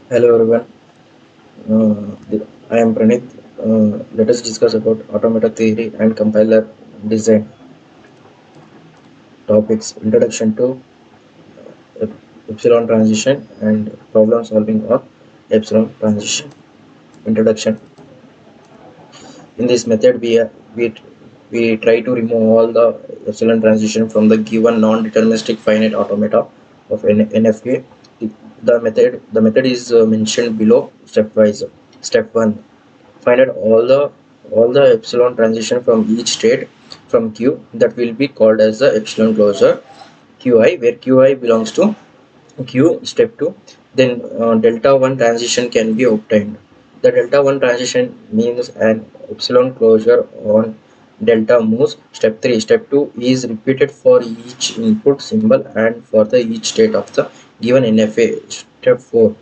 Hello everyone, I am Pranit. Let us discuss about automata theory and compiler design topics. Introduction to epsilon transition and problem solving of epsilon transition. Introduction. In this method, we try to remove all the epsilon transition from the given non-deterministic finite automata of NFA. The method is mentioned below stepwise. Step 1. Find out all the epsilon transition from each state from Q that will be called as the epsilon closure Qi, where Qi belongs to Q. Step 2. Then delta 1 transition can be obtained. The delta 1 transition means an epsilon closure on delta moves. Step 3. Step 2 is repeated for each input symbol and for the each state of the given NFA. Step 4.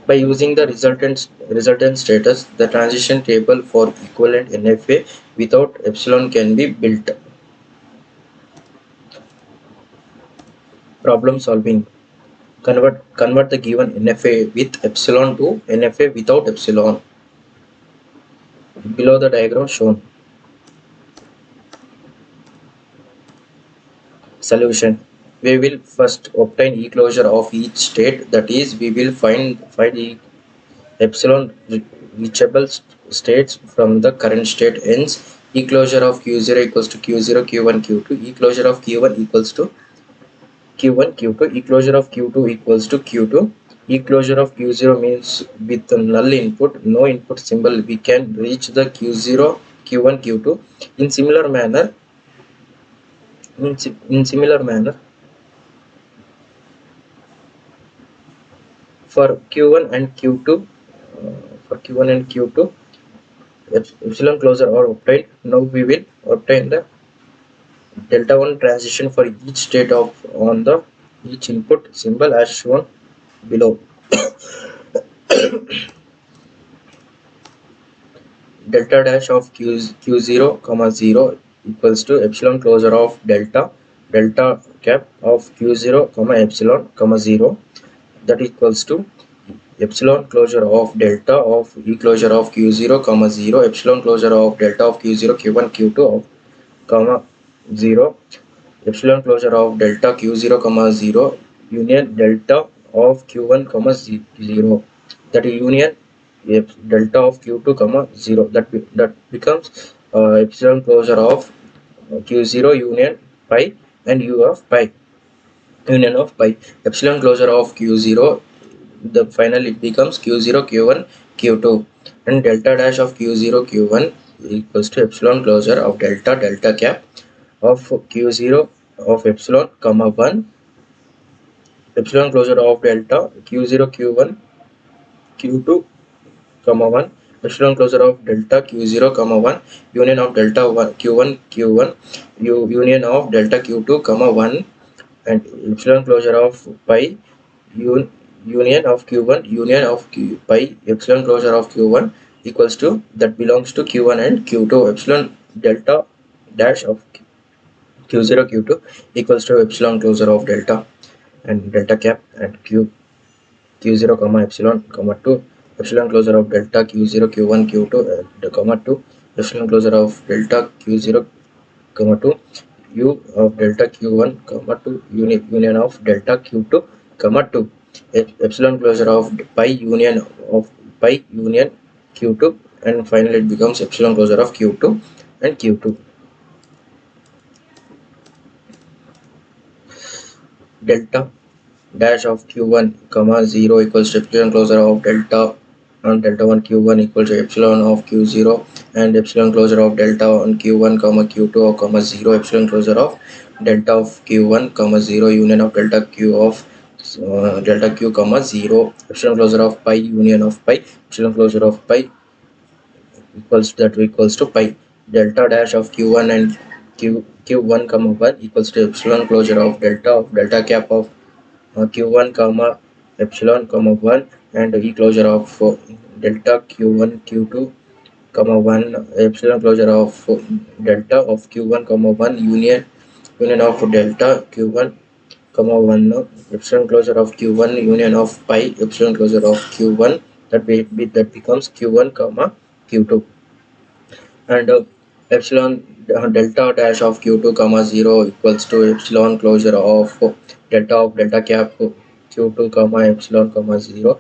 By using the resultant status, the transition table for equivalent NFA without epsilon can be built. Problem solving. Convert the given NFA with epsilon to NFA without epsilon. Below the diagram shown. Solution. We will first obtain e-closure of each state, that is, we will find epsilon reachable states from the current state. Hence, e-closure of Q0 equals to Q0, Q1, Q2. E-closure of Q1 equals to Q1, Q2. E-closure of Q2 equals to Q2. E-closure of Q0 means with null input, no input symbol, we can reach the Q0, Q1, Q2. In similar manner, in similar manner, for Q1 and Q2, for Q1 and Q2, epsilon closure are obtained. Now we will obtain the delta 1 transition for each state of on the each input symbol as shown below. Delta dash of q0 comma 0 equals to epsilon closure of delta cap of q0 comma epsilon comma 0, that equals to epsilon closure of delta of e closure of q0 comma 0 epsilon closure of delta of q0 q1 q2 of comma 0 epsilon closure of delta q0 comma 0 union delta of q1 comma 0, that union delta of q2 comma 0, that becomes epsilon closure of q0 union pi and u of pi union of pi. Epsilon closure of q0, the final it becomes q0 q1 q2, and delta dash of q0 q1 equals to epsilon closure of delta cap of q0 of epsilon comma 1 epsilon closure of delta q0 q1 q2 comma 1 epsilon closure of delta q0 comma 1 union of delta 1 q1 q1 union of delta q2 comma 1 and epsilon closure of pi union of q1 union of pi epsilon closure of q1 equals to that belongs to q1 and q2 epsilon delta dash of q0 q2 equals to epsilon closure of delta and delta cap and q0 comma epsilon comma 2 epsilon closure of delta q0 q1 q2 comma 2 epsilon closure of delta q0 comma 2 u of delta q1 comma 2 union of delta q2 comma 2 epsilon closure of pi union q2, and finally it becomes epsilon closure of q2 and q2. Delta dash of q1 comma 0 equals to epsilon closure of delta on delta 1 q1 equals to epsilon of q0 and epsilon closure of delta on q1 comma q2 comma 0 epsilon closure of delta of q1 comma 0 union of delta q of delta q comma 0 epsilon closure of pi union of pi epsilon closure of pi equals to pi. Delta dash of q1 and q1 comma 1 equals to epsilon closure of delta cap of q1 comma epsilon comma 1 and e closure of delta q1 q2 comma 1 epsilon closure of delta of q1 comma 1 union of delta q1 comma 1 epsilon closure of q1 union of pi epsilon closure of q1 that becomes q1 comma q2, and epsilon delta dash of q2 comma 0 equals to epsilon closure of delta cap q2 comma epsilon comma 0,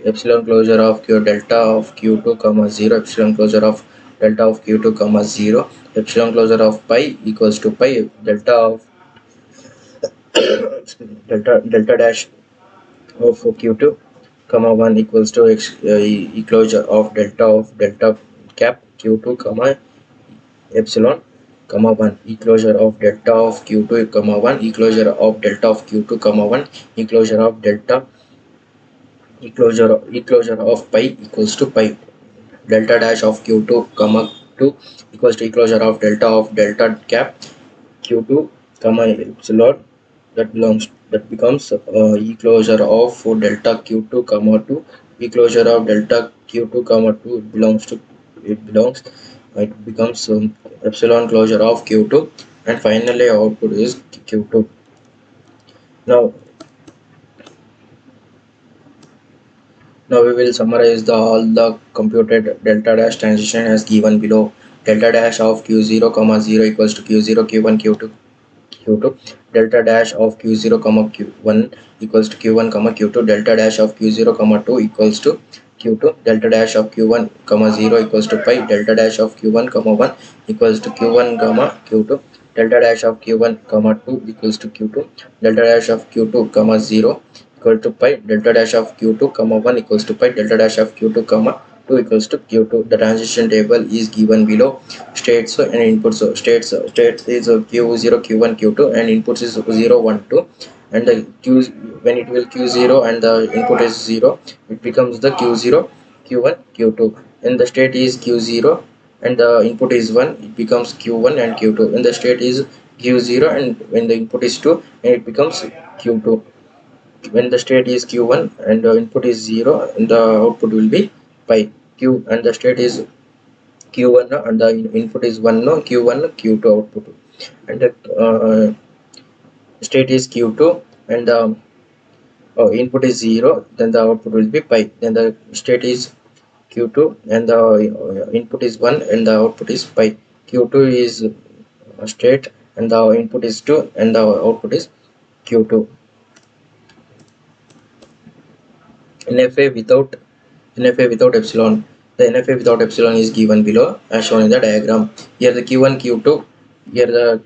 epsilon closure of q delta of q2 comma 0, epsilon closure of delta of q2 comma 0, epsilon closure of pi equals to pi delta of delta dash of q2 comma 1 equals to e closure of delta cap q2 comma epsilon comma 1 e closure of delta of q2 comma 1 e closure of delta of q2 comma 1 e closure of delta e closure of pi equals to pi delta dash of q2 comma 2 equals to e closure of delta cap q2 comma epsilon that becomes e closure of delta q2 comma 2 e closure of delta q2 comma 2 it becomes epsilon closure of q2, and finally output is q2. Now we will summarize all the computed delta dash transition as given below. Delta dash of q0 comma 0 equals to q0 q1 q2 delta dash of q0 comma q1 equals to q1 comma q2 delta dash of q0 comma 2 equals to q2 delta dash of q1 comma 0 equals to pi delta dash of q1 comma 1 equals to q1 comma q2 delta dash of q1 comma 2 equals to q2 delta dash of q2 comma 0 equal to pi delta dash of q2 comma 1 equals to pi delta dash of q2 comma 2 equals to q2. The transition table is given below. States and inputs. States is q0 q1 q2 and inputs is 0 1 2, and the q when it will q0 and the input is 0, it becomes the q0 q1 q2. And the state is q0 and the input is 1, it becomes q1 and q2. And the state is q0 and when the input is 2, and it becomes q2. When the state is q1 and the input is 0, and the output will be pi q, and the state is q1 and the input is 1 no q1 q2 output, and the state is q2 and the input is 0, then the output will be pi. Then the state is q2 and the input is 1 and the output is pi. Q2 is state and the input is 2 and the output is q2. NFA without epsilon. The NFA without epsilon is given below as shown in the diagram. Here the q1 q2, here the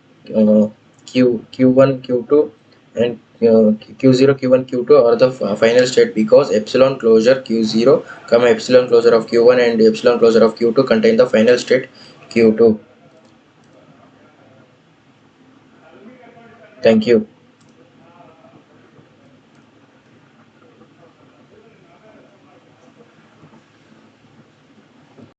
q1 q2 and q0 q1 q2 are the final state, because epsilon closure q0 comma epsilon closure of q1 and epsilon closure of q2 contain the final state q2. Thank you.